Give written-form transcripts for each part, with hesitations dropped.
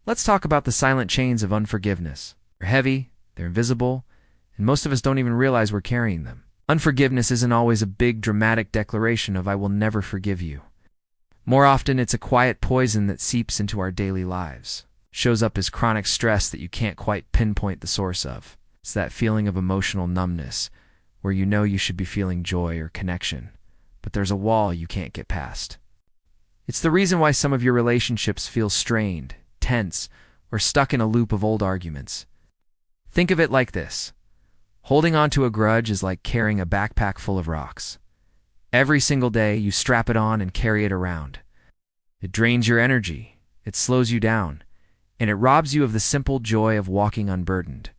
Let's talk about the silent chains of unforgiveness. They're heavy, they're invisible, and most of us don't even realize we're carrying them. Unforgiveness isn't always a big, dramatic declaration of "I will never forgive you." More often, it's a quiet poison that seeps into our daily lives. It shows up as chronic stress that you can't quite pinpoint the source of. It's that feeling of emotional numbness, where you know you should be feeling joy or connection, but there's a wall you can't get past. It's the reason why some of your relationships feel strained, tense, or stuck in a loop of old arguments. Think of it like this. Holding on to a grudge is like carrying a backpack full of rocks. Every single day, you strap it on and carry it around. It drains your energy, it slows you down, and it robs you of the simple joy of walking unburdened.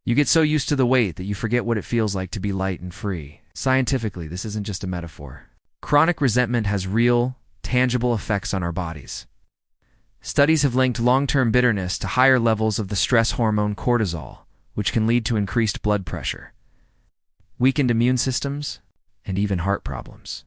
You get so used to the weight that you forget what it feels like to be light and free. Scientifically, this isn't just a metaphor. Chronic resentment has real, tangible effects on our bodies. Studies have linked long-term bitterness to higher levels of the stress hormone cortisol, which can lead to increased blood pressure, weakened immune systems, and even heart problems.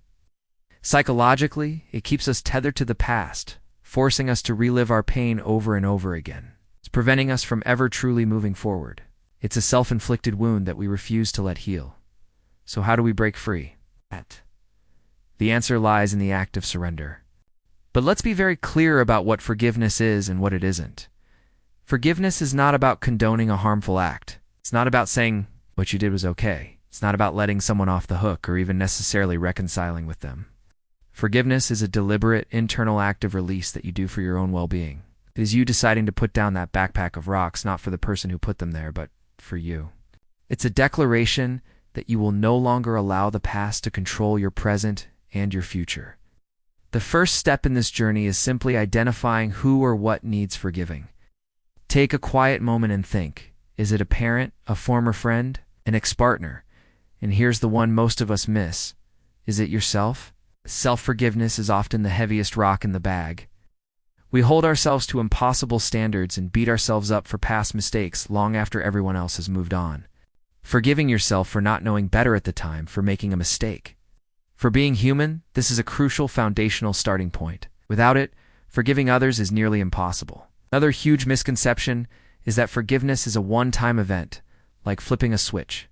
Psychologically, it keeps us tethered to the past, forcing us to relive our pain over and over again. It's preventing us from ever truly moving forward. It's a self-inflicted wound that we refuse to let heal. So how do we break free? The answer lies in the act of surrender. But let's be very clear about what forgiveness is and what it isn't. Forgiveness is not about condoning a harmful act. It's not about saying what you did was okay. It's not about letting someone off the hook or even necessarily reconciling with them. Forgiveness is a deliberate, internal act of release that you do for your own well-being. It is you deciding to put down that backpack of rocks, not for the person who put them there, but for you. It's a declaration that you will no longer allow the past to control your present and your future. The first step in this journey is simply identifying who or what needs forgiving. Take a quiet moment and think. Is it a parent, a former friend, an ex-partner? And here's the one most of us miss. Is it yourself? Self-forgiveness is often the heaviest rock in the bag. We hold ourselves to impossible standards and beat ourselves up for past mistakes long after everyone else has moved on. Forgiving yourself for not knowing better at the time, for making a mistake. For being human, this is a crucial foundational starting point. Without it, forgiving others is nearly impossible. Another huge misconception is that forgiveness is a one-time event, like flipping a switch.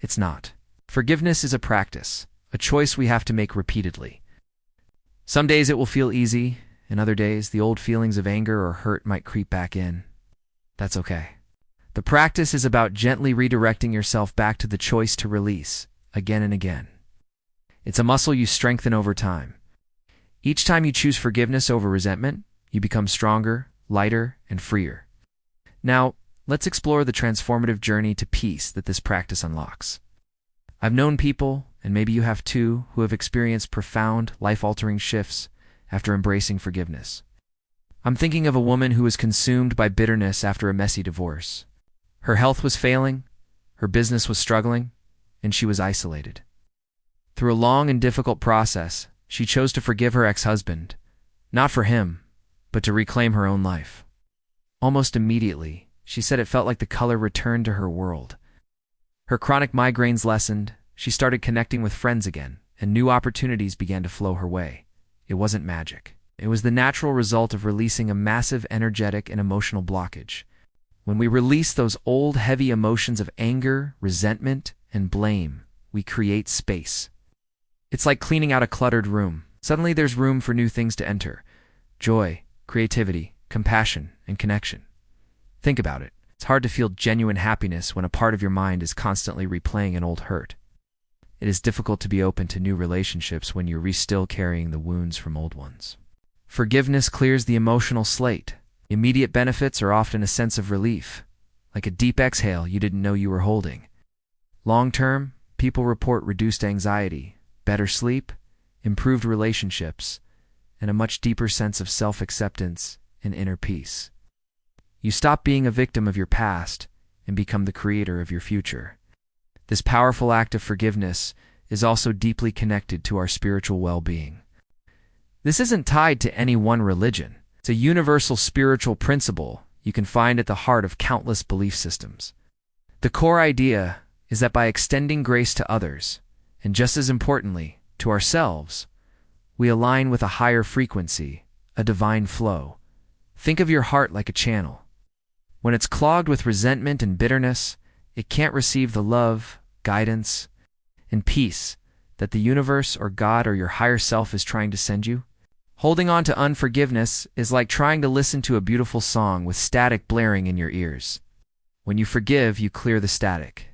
It's not. Forgiveness is a practice, a choice we have to make repeatedly. Some days it will feel easy, and other days the old feelings of anger or hurt might creep back in. That's okay. The practice is about gently redirecting yourself back to the choice to release, again and again. It's a muscle you strengthen over time. Each time you choose forgiveness over resentment, you become stronger, lighter, and freer. Now, let's explore the transformative journey to peace that this practice unlocks. I've known people, and maybe you have too, who have experienced profound, life-altering shifts after embracing forgiveness. I'm thinking of a woman who was consumed by bitterness after a messy divorce. Her health was failing, her business was struggling, and she was isolated. Through a long and difficult process, she chose to forgive her ex-husband, not for him, but to reclaim her own life. Almost immediately, she said it felt like the color returned to her world. Her chronic migraines lessened, she started connecting with friends again, and new opportunities began to flow her way. It wasn't magic. It was the natural result of releasing a massive energetic and emotional blockage. When we release those old, heavy emotions of anger, resentment, and blame, we create space. It's like cleaning out a cluttered room. Suddenly there's room for new things to enter. Joy, creativity, compassion, and connection. Think about it. It's hard to feel genuine happiness when a part of your mind is constantly replaying an old hurt. It is difficult to be open to new relationships when you're still carrying the wounds from old ones. Forgiveness clears the emotional slate. Immediate benefits are often a sense of relief, like a deep exhale you didn't know you were holding. Long-term, people report reduced anxiety, better sleep, improved relationships, and a much deeper sense of self-acceptance and inner peace. You stop being a victim of your past and become the creator of your future. This powerful act of forgiveness is also deeply connected to our spiritual well-being. This isn't tied to any one religion. It's a universal spiritual principle you can find at the heart of countless belief systems. The core idea is that by extending grace to others, and just as importantly, to ourselves, we align with a higher frequency, a divine flow. Think of your heart like a channel. When it's clogged with resentment and bitterness, it can't receive the love, guidance, and peace that the universe or God or your higher self is trying to send you. Holding on to unforgiveness is like trying to listen to a beautiful song with static blaring in your ears. When you forgive, you clear the static.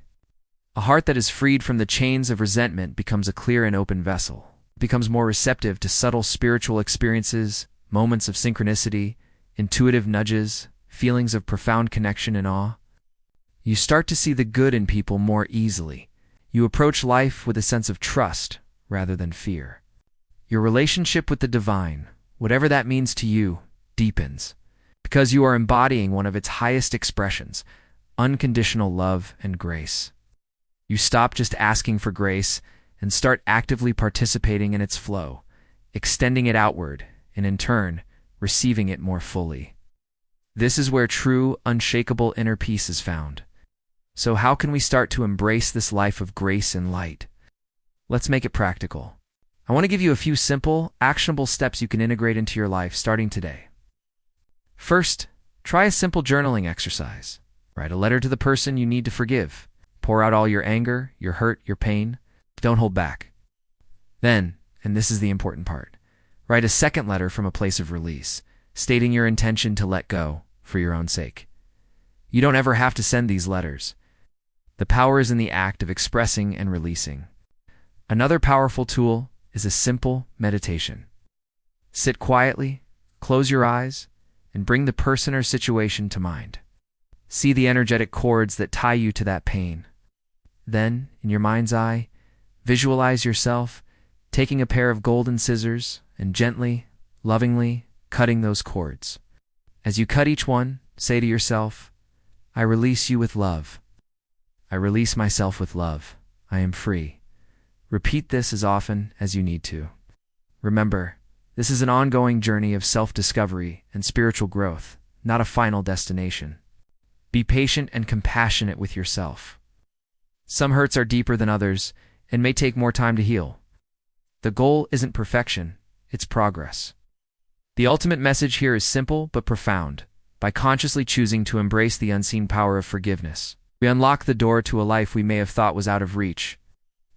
A heart that is freed from the chains of resentment becomes a clear and open vessel. It becomes more receptive to subtle spiritual experiences, moments of synchronicity, intuitive nudges, feelings of profound connection and awe. You start to see the good in people more easily. You approach life with a sense of trust rather than fear. Your relationship with the divine, whatever that means to you, deepens, because you are embodying one of its highest expressions, unconditional love and grace. You stop just asking for grace and start actively participating in its flow, extending it outward, and in turn, receiving it more fully. This is where true, unshakable inner peace is found. So how can we start to embrace this life of grace and light? Let's make it practical. I want to give you a few simple, actionable steps you can integrate into your life starting today. First, try a simple journaling exercise. Write a letter to the person you need to forgive. Pour out all your anger, your hurt, your pain. Don't hold back. Then, and this is the important part, write a second letter from a place of release, stating your intention to let go for your own sake. You don't ever have to send these letters. The power is in the act of expressing and releasing. Another powerful tool is a simple meditation. Sit quietly, close your eyes, and bring the person or situation to mind. See the energetic cords that tie you to that pain. Then, in your mind's eye, visualize yourself taking a pair of golden scissors and gently, lovingly cutting those cords. As you cut each one, say to yourself, I release you with love. I release myself with love. I am free. Repeat this as often as you need to. Remember, this is an ongoing journey of self-discovery and spiritual growth, not a final destination. Be patient and compassionate with yourself. Some hurts are deeper than others and may take more time to heal. The goal isn't perfection, it's progress. The ultimate message here is simple but profound. By consciously choosing to embrace the unseen power of forgiveness, we unlock the door to a life we may have thought was out of reach.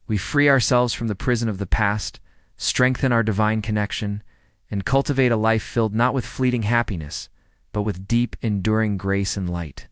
We free ourselves from the prison of the past, strengthen our divine connection, and cultivate a life filled not with fleeting happiness, but with deep, enduring grace and light.